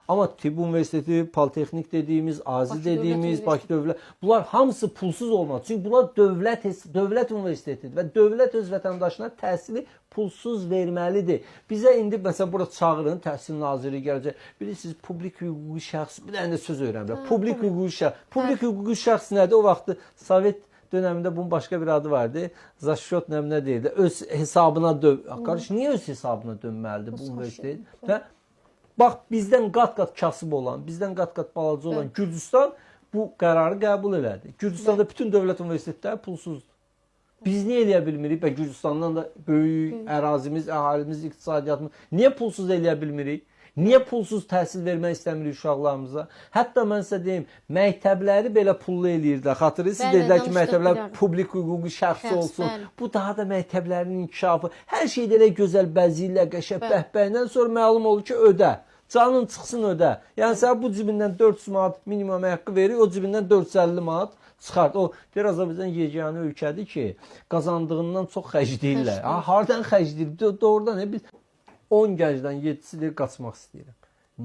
Amma Tibb Universiteti, Politexnik dediğimiz, Azi dediğimiz, Bakı Dövlət, bunlar hamısı pulsuz olmalı. Çünki bunlar dövlət universitetidir və dövlət öz vətəndaşına təhsili pulsuz verməlidir. Bizə indi məsələn bura çağırın, Təhsil Naziri gələcək. Bilirsiniz, publik hüquqi şəxs, bir dənə də söz öyrənirəm. Publik hüquqi şəxs. Publik hüquqi şəxs nədir? O vaxtı Sovet döneminde bunun başka bir adı vardı. Zaşşot ne deyildi? Öz hesabına Qardaş, niye öz hesabına dönməlidir bu universitet? Bax, bizdən qat-qat kasıb olan, bizdən qat-qat balaca olan Gürcüstan bu qərarı qəbul elədi. Gürcüstanda bütün dövlət universitetləri pulsuzdur. Biz niyə eləyə bilmirik? Və Gürcüstandan da böyük ərazimiz, əhalimiz, iqtisadiyyatımız niyə pulsuz eləyə bilmirik? Niyə pulsuz təhsil vermək istəmirik uşaqlarımıza? Hətta mən sizə deyim, məktəbləri belə pullu eləyirlər. Xatırlayırsınız, dedilər ki, məktəblər publik hüquqi şəxsi olsun. Bu daha da məktəblərin inkişafı. Hər şeydə elə gözəl bəziylə, qəşəng bəhbəydən sonra məlum olur ki, ödə. Canın çıxsın ödə. Yəni sən bu cibindən 400 manat minimum haqqı verir, o cibindən 450 manat çıxart. O biraz da bizdən yeganə ölkədir ki, qazandığından çox xərcləyirlər. Hardan xərcləyir? Doğrudan biz 10 gəncdən 7-si deyir qaçmaq istəyirəm.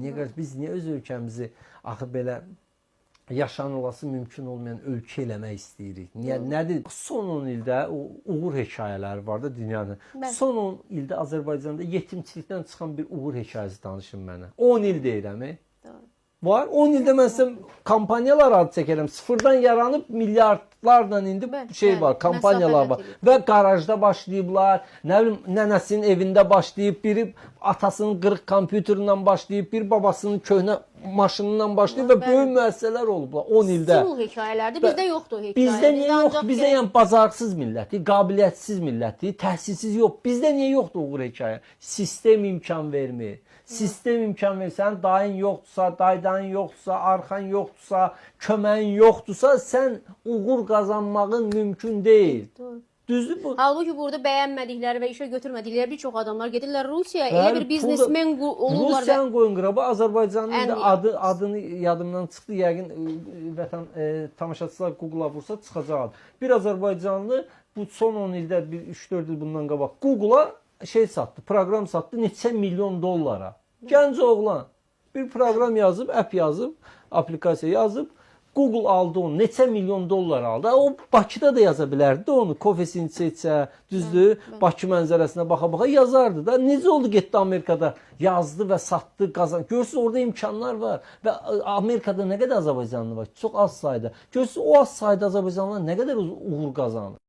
Niyə qaç? Biz niyə öz ölkəmizi axı belə yaşanılması mümkün olmayan ölkə eləmək istəyirik? Niyə? Nədir? Son 10 ildə uğur hekayələri var da dünyanın. Son 10 ildə Azərbaycanda yetimçilikdən çıxan bir uğur hekayəsi danışın mənə. 10 il deyirəm. Var. 10 ildə mən sizə kampaniyalar adı çəkərəm. Sıfırdan yaranıb milyardlarla indi şey var, kampanyalar var. Və qarajda başlayıblar, nə bilim, nənəsinin evində başlayıb, biri atasının qırıq kompüterindən başlayıb, bir babasının köhnə maşınından başlayıb və böyük müəssisələr olublar 10 ildə. Sivil hekayələrdir. Bizdə yoxdur o hekayə. Bizdə niyə yox? Bizdə yəni bazarsız milləti, qabiliyyətsiz milləti, təhsilsiz yox. Bizdə niyə yoxdur uğur hekayə? Sistem imkan vermir. Sistem imkan versən, dayın yoxdursa, daydan yoxdursa, arxan yoxdursa, köməyin yoxdursa, sən uğur qazanmağın mümkün deyil. Düzdür bu? Halbuki burada bəyənmədikləri və işə götürmədikləri bir çox adamlar gedirlər Rusiyaya, elə bir biznesmen olurlar. Rusiyanın qoyun qıraba, Azərbaycanın indi adını yadımdan çıxdı, yəqin vətən tamaşaçılar Google-a vursa çıxacaq. Bir Azərbaycanlı bu son 10 ildə, 3-4 il bundan qabaq Google-a şey sattı, proqram sattı neçə milyon dollara. Gənc oğlan bir proqram yazıb, app yazıb, aplikasiya yazıb, Google aldı onu, neçə milyon dollar aldı. O Bakıda da yaza bilərdi onu, kofesini içsə, düzdür, Bakı mənzərəsinə baxa-baxa yazardı da. Necə oldu getdi Amerikada, yazdı və satdı, qazandı. Görürsünüz orada imkanlar var və Amerikada nə qədər Azərbaycanlı var? Çox az sayda. Görürsünüz o az sayda Azərbaycanlılar nə qədər uğur qazanır.